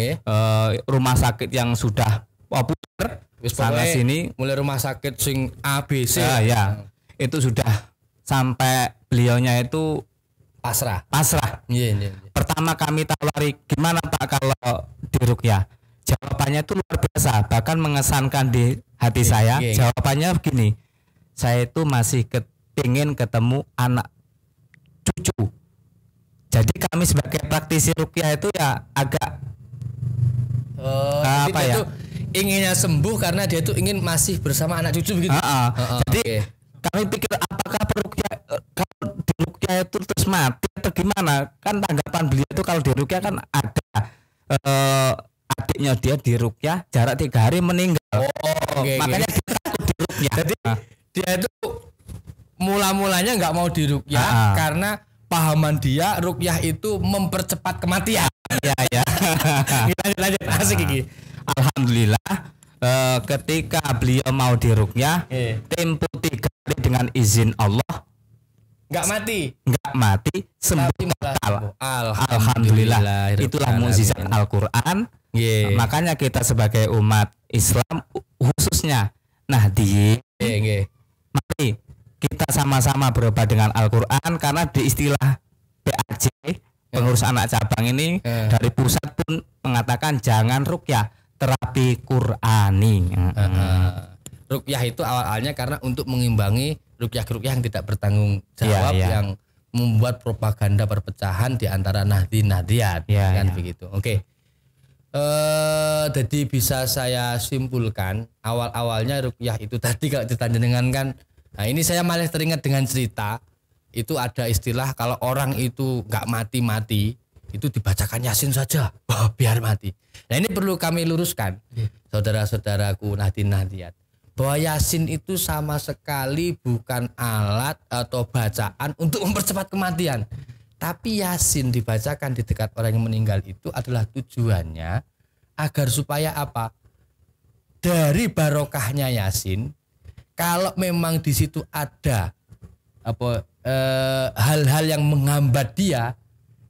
Rumah sakit yang sudah populer sana sini. Mulai rumah sakit sing ABC. Ya. Itu sudah sampai beliaunya itu pasrah. Pertama kami tawari, gimana Pak kalau diruqyah? Jawabannya itu luar biasa, bahkan mengesankan di hati saya. Jawabannya begini, saya itu masih ingin ketemu anak cucu. Jadi kami sebagai praktisi ruqyah itu ya agak apa ya? Itu inginnya sembuh karena dia itu ingin masih bersama anak cucu begitu. Jadi kami pikir apakah peruqyah kalau diruqyah itu terus mati atau gimana? Kan tanggapan beliau itu kalau diruqyah kan ada adiknya dia diruqyah jarak 3 hari meninggal. Makanya dia takut diruqyah. Jadi dia itu mula-mulanya nggak mau diruqyah karena pahaman dia ruqyah itu mempercepat kematian. Ya. Lanjut asik iki. Alhamdulillah ketika beliau mau diruqyah tempo 3 hari dengan izin Allah Nggak mati sembuh Tapi malah total. sembuh. Alhamdulillah. Itulah mukjizat Al-Qur'an. Makanya kita sebagai umat Islam khususnya Nahdliyin, mari kita sama-sama berobat dengan Al-Qur'an, karena di istilah PAJ pengurus anak cabang ini dari pusat pun mengatakan jangan ruqyah, terapi Qur'ani. Ruqyah itu awalnya karena untuk mengimbangi ruqyah-ruqyah yang tidak bertanggung jawab yang membuat propaganda perpecahan di antara Nahdliyin-Nahdliyat kan begitu. Oke. Jadi bisa saya simpulkan awal-awalnya ruqyah itu tadi kalau ditanjenengan kan. Nah, ini saya malah teringat dengan cerita itu ada istilah kalau orang itu nggak mati-mati itu dibacakan Yasin saja biar mati. Nah, ini perlu kami luruskan saudara-saudaraku Nahdliyin-Nahdliyat, bahwa Yasin itu sama sekali bukan alat atau bacaan untuk mempercepat kematian. Tapi Yasin dibacakan di dekat orang yang meninggal itu adalah tujuannya agar supaya apa? Dari barokahnya Yasin, kalau memang di situ ada hal-hal yang menghambat dia,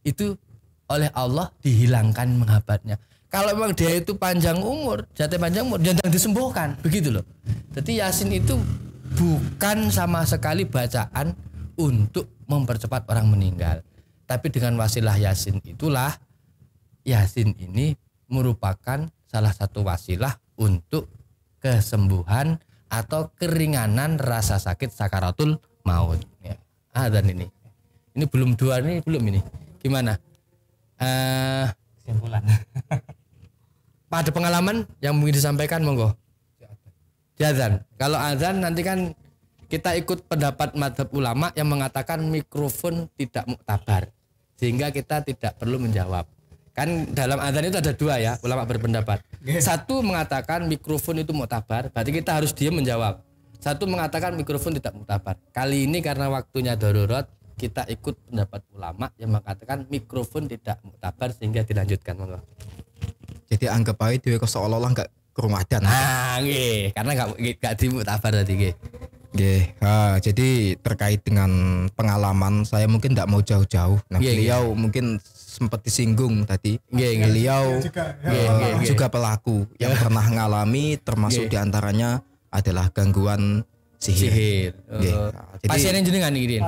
itu oleh Allah dihilangkan menghambatnya. Kalau memang dia itu panjang umur, jatuh panjang umur, jangan disembuhkan, begitu loh. Jadi Yasin itu bukan sama sekali bacaan untuk mempercepat orang meninggal. Tapi dengan wasilah Yasin itulah, Yasin ini merupakan salah satu wasilah untuk kesembuhan atau keringanan rasa sakit sakaratul maut. Ya. Dan ini belum 2 nih, belum ini. Gimana? Kesimpulan. Pada pengalaman yang mungkin disampaikan monggo. Azan. Kalau azan nanti kan kita ikut pendapat mazhab ulama yang mengatakan mikrofon tidak muktabar, sehingga kita tidak perlu menjawab. Kan dalam azan itu ada 2 ya, ulama berpendapat. Satu mengatakan mikrofon itu muktabar, berarti kita harus diam menjawab. Satu mengatakan mikrofon tidak muktabar. Kali ini karena waktunya darurat, kita ikut pendapat ulama yang mengatakan mikrofon tidak muktabar sehingga dilanjutkan monggo. Jadi anggap aja dia seolah-olah enggak kerumadan. Nggih, karena enggak dimuktabar tadi nggih. Nggih. Jadi terkait dengan pengalaman saya mungkin enggak mau jauh-jauh. Nah, beliau mungkin sempat disinggung tadi. Beliau juga pelaku yang pernah ngalami, termasuk diantaranya adalah gangguan sihir. Jadi pasien yang jenengan iki, Din.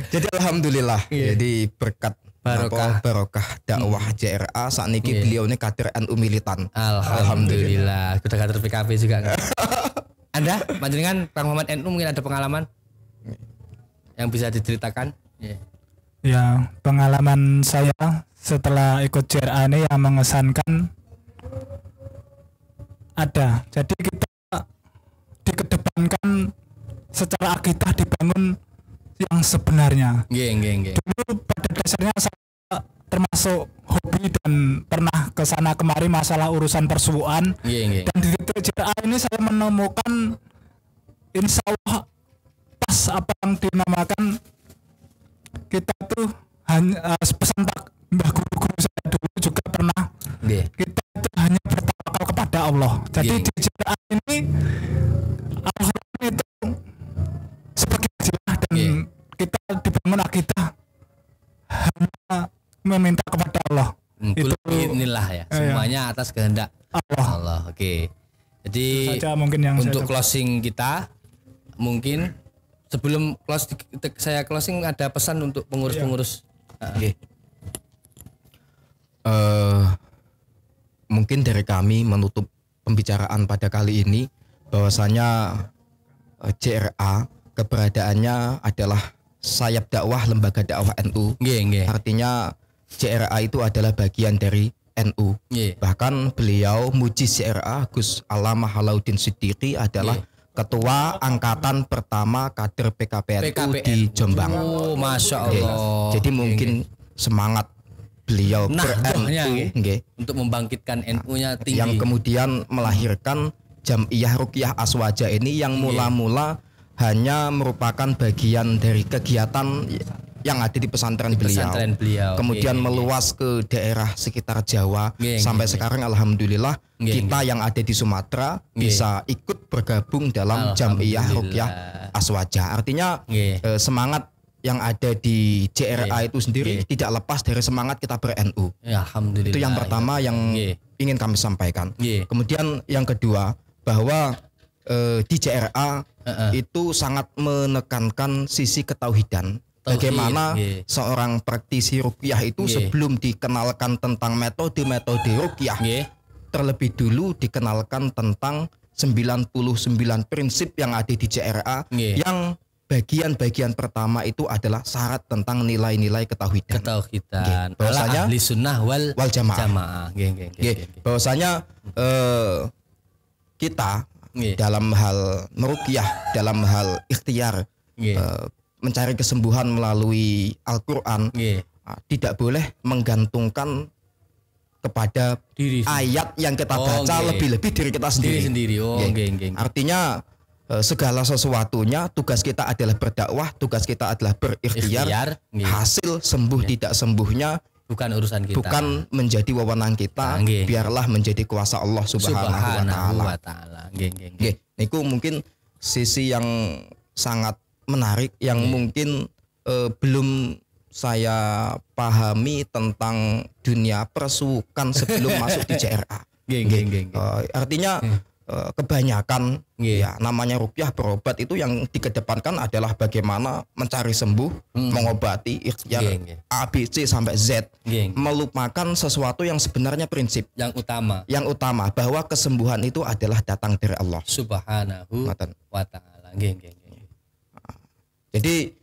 Jadi alhamdulillah. Jadi berkat barokah dakwah JRA saat ini beliau ini kader NU militan. Alhamdulillah. Sudah kader PKB juga. Anda panjenengan Kang Muhammad NU mungkin ada pengalaman yang bisa diceritakan? Ya, pengalaman saya setelah ikut JRA ini yang mengesankan ada. Jadi kita dikedepankan secara akidah dibangun yang sebenarnya. Dulu pada dasarnya saya termasuk hobi dan pernah kesana kemari masalah urusan persubuhan. Dan di titik JRA ini saya menemukan insya Allah pas apa yang dinamakan kita tuh hanya pesan Pak Mbah guru-guru saya dulu juga pernah kita itu hanya bertawakal kepada Allah. Jadi di JRA ini Al-Quran itu sebagai jilah dan kita dibangun akidah hanya meminta kepada Allah. Itu inilah ya, semuanya atas kehendak Allah. Oke. Jadi mungkin yang untuk closing kita, mungkin sebelum saya closing ada pesan untuk pengurus-pengurus. Mungkin dari kami menutup pembicaraan pada kali ini bahwasanya JRA keberadaannya adalah sayap dakwah lembaga dakwah NU. Artinya JRA itu adalah bagian dari NU. Nggih. Bahkan beliau muji CRA Gus Alamah Alauddin Siddiqi adalah ketua angkatan pertama kader PKPNU di Jombang. Oh, Masya Nggih. Allah. Jadi mungkin semangat beliau Nahdahnya, ber-NU nggih. Untuk membangkitkan NU-nya tinggi. yang kemudian melahirkan Jam'iyah Ruqyah Aswaja ini yang mula-mula hanya merupakan bagian dari kegiatan yang ada di pesantren beliau. Kemudian meluas ke daerah sekitar Jawa sampai sekarang alhamdulillah kita yang ada di Sumatera bisa ikut bergabung dalam Jam'iyah Ruqyah Aswaja. Artinya semangat yang ada di JRA itu sendiri tidak lepas dari semangat kita ber-NU. Alhamdulillah. Itu yang pertama yang ingin kami sampaikan. Kemudian yang kedua bahwa di JRA itu sangat menekankan sisi ketauhidan. Bagaimana seorang praktisi ruqyah itu sebelum dikenalkan tentang metode-metode ruqyah, terlebih dulu dikenalkan tentang 99 prinsip yang ada di JRA yang bagian-bagian pertama itu adalah syarat tentang nilai-nilai ketauhidan. Bahwasanya ahli sunnah wal jamaah. Bahwasanya kita dalam hal meruqyah, dalam hal ikhtiar mencari kesembuhan melalui Al-Qur'an, tidak boleh menggantungkan kepada ayat yang kita baca, lebih-lebih diri kita sendiri. Artinya segala sesuatunya tugas kita adalah berdakwah, tugas kita adalah berikhtiar. Hasil sembuh tidak sembuhnya bukan urusan kita, bukan menjadi wewenang kita, biarlah menjadi kuasa Allah Subhanahu wa taala. Niku mungkin sisi yang sangat menarik yang mungkin belum saya pahami tentang dunia persukan sebelum masuk di JRA. Artinya kebanyakan ya namanya ruqyah berobat itu yang dikedepankan adalah bagaimana mencari sembuh, mengobati ikhtiar A, B, C sampai Z, melupakan sesuatu yang sebenarnya prinsip yang utama bahwa kesembuhan itu adalah datang dari Allah Subhanahu wa taala. Jadi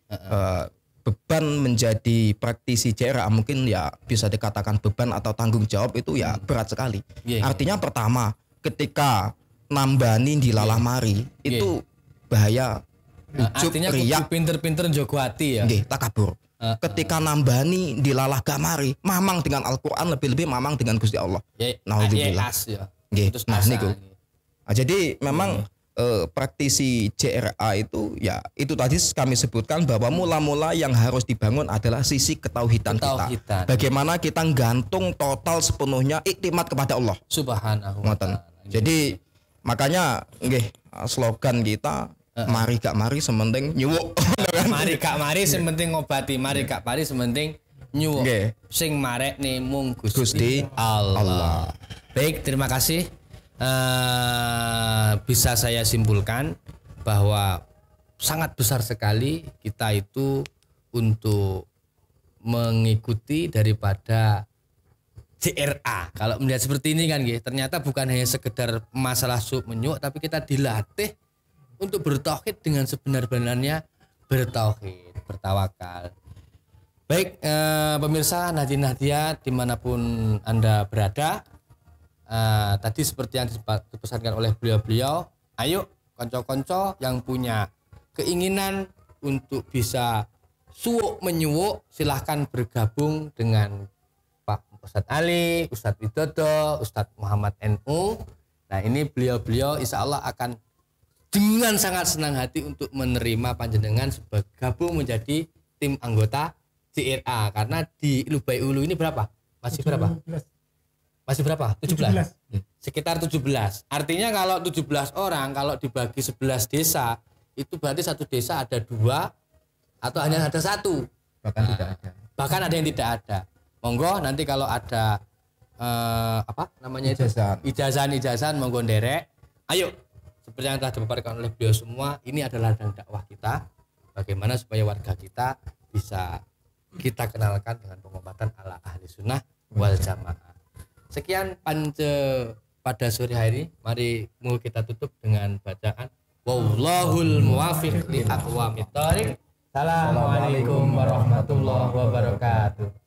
beban menjadi praktisi JRA mungkin ya bisa dikatakan beban atau tanggung jawab itu ya berat sekali. Artinya pertama, ketika nambani dilalah mari itu bahaya, ujub, riak, pinter-pinter njogo ati ya. Takabur. Ketika nambani dilalah gak mari, mamang dengan Al-Qur'an, lebih-lebih mamang dengan Gusti Allah. Naudzubillah. Nah niku. Jadi memang praktisi JRA itu ya itu tadi kami sebutkan bahwa mula-mula yang harus dibangun adalah sisi ketauhidan kita. Bagaimana kita gantung total sepenuhnya iktimat kepada Allah Subhanahu wa taala. Jadi makanya slogan kita mari gak mari sementing nyuwuk. Mari gak mari sementing ngobati, mari gak mari sementing nyuwuk. Sing marekne mung Gusti Allah. Baik, terima kasih. Bisa saya simpulkan bahwa sangat besar sekali kita itu untuk mengikuti daripada JRA. Kalau melihat seperti ini kan, ternyata bukan hanya sekedar masalah menyuk, tapi kita dilatih untuk bertauhid dengan sebenar-benarnya bertauhid, bertawakal. Baik, pemirsa Nahdien dimanapun Anda berada, tadi seperti yang dipesankan oleh beliau-beliau, ayo konco-konco yang punya keinginan untuk bisa suwuk menyuwuk, silahkan bergabung dengan Pak Ustadz Ali, Ustadz Widodo, Ustadz Muhammad NU. Nah ini beliau-beliau insya Allah akan dengan sangat senang hati untuk menerima panjenengan sebagai gabung menjadi tim anggota JRA. Karena di Lubai Ulu ini berapa? Masih berapa? Masih berapa? 17? Sekitar 17. Artinya kalau 17 orang, kalau dibagi 11 desa, itu berarti satu desa ada 2 atau hanya ada 1. Bahkan tidak ada. Bahkan ada yang tidak ada. Monggo nanti kalau ada apa namanya itu ijazah monggo nderek. Ayo, seperti yang telah dipaparkan oleh beliau semua, ini adalah dakwah kita. Bagaimana supaya warga kita bisa kita kenalkan dengan pengobatan ala ahli sunnah wal jamaah. Sekian pance pada sore hari. Mari kita tutup dengan bacaan wallahul muwaffiq li aqwamit thoriq. Assalamualaikum warahmatullahi wabarakatuh.